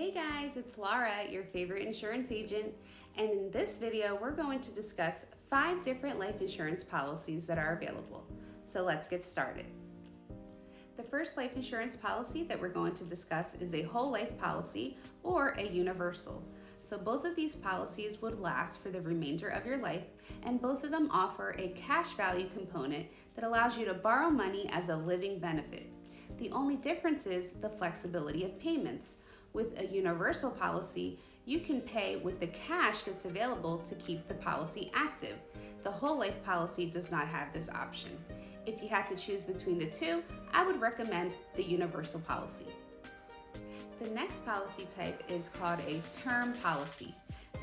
Hey guys, it's Laura, your favorite insurance agent, and in this video we're going to discuss 5 different life insurance policies that are available. So let's get started. The first life insurance policy that we're going to discuss is a whole life policy or a universal. So both of these policies would last for the remainder of your life, and both of them offer a cash value component that allows you to borrow money as a living benefit. The only difference is the flexibility of payments. With a universal policy, you can pay with the cash that's available to keep the policy active. The whole life policy does not have this option. If you had to choose between the two, I would recommend the universal policy. The next policy type is called a term policy.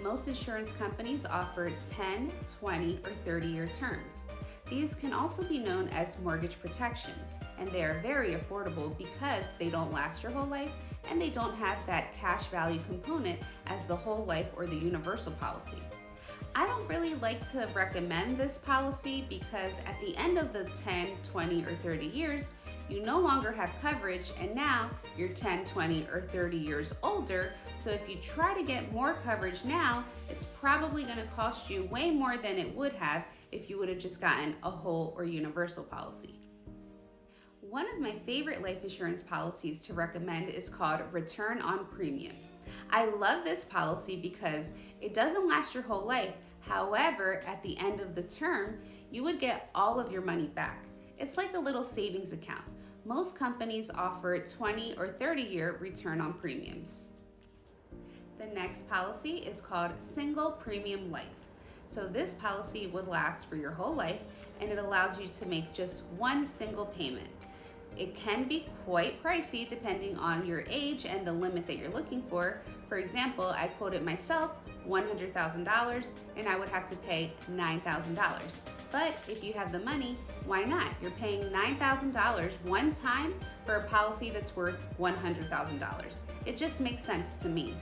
Most insurance companies offer 10, 20, or 30-year terms. These can also be known as mortgage protection, and they are very affordable because they don't last your whole life and they don't have that cash value component as the whole life or the universal policy. I don't really like to recommend this policy because at the end of the 10, 20, or 30 years, you no longer have coverage, and now you're 10, 20, or 30 years older. So if you try to get more coverage now, it's probably going to cost you way more than it would have if you would have just gotten a whole or universal policy. One of my favorite life insurance policies to recommend is called Return on Premium. I love this policy because it doesn't last your whole life. However, at the end of the term, you would get all of your money back. It's like a little savings account. Most companies offer 20 or 30-year return on premiums. The next policy is called Single Premium Life. So this policy would last for your whole life, and it allows you to make just one single payment. It can be quite pricey depending on your age and the limit that you're looking for. For example, I quoted myself $100,000 and I would have to pay $9,000. But if you have the money, why not? You're paying $9,000 one time for a policy that's worth $100,000. It just makes sense to me.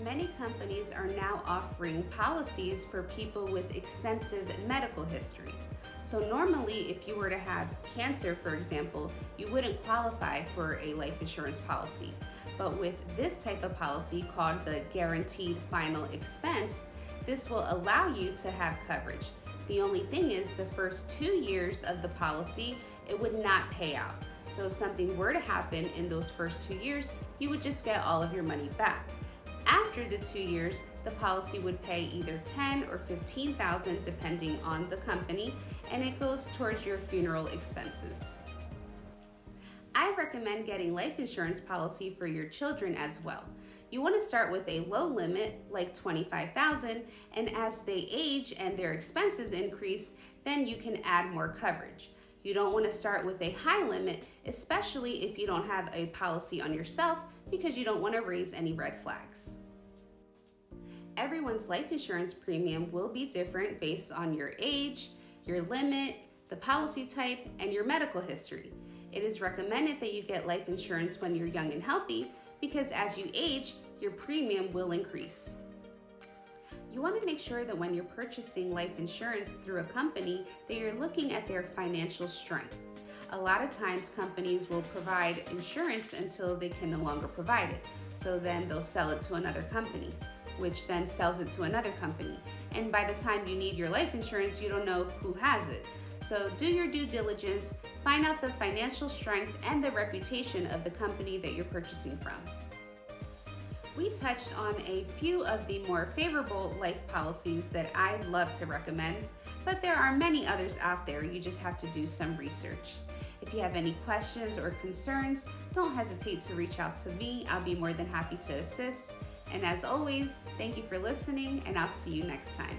Many companies are now offering policies for people with extensive medical history. So normally, if you were to have cancer, for example, you wouldn't qualify for a life insurance policy. But with this type of policy called the Guaranteed Final Expense, this will allow you to have coverage. The only thing is the first 2 years of the policy, it would not pay out. So if something were to happen in those first 2 years, you would just get all of your money back. After the 2 years, the policy would pay either $10,000 or $15,000 depending on the company, and it goes towards your funeral expenses. I recommend getting life insurance policy for your children as well. You want to start with a low limit like $25,000, and as they age and their expenses increase, then you can add more coverage. You don't want to start with a high limit, especially if you don't have a policy on yourself, because you don't want to raise any red flags. Everyone's life insurance premium will be different based on your age, your limit, the policy type, and your medical history. It is recommended that you get life insurance when you're young and healthy because as you age, your premium will increase. You want to make sure that when you're purchasing life insurance through a company that you're looking at their financial strength. A lot of times companies will provide insurance until they can no longer provide it. So then they'll sell it to another company, which then sells it to another company. And by the time you need your life insurance, you don't know who has it. So do your due diligence, find out the financial strength and the reputation of the company that you're purchasing from. We touched on a few of the more favorable life policies that I love to recommend, but there are many others out there. You just have to do some research. If you have any questions or concerns, don't hesitate to reach out to me. I'll be more than happy to assist. And as always, thank you for listening, and I'll see you next time.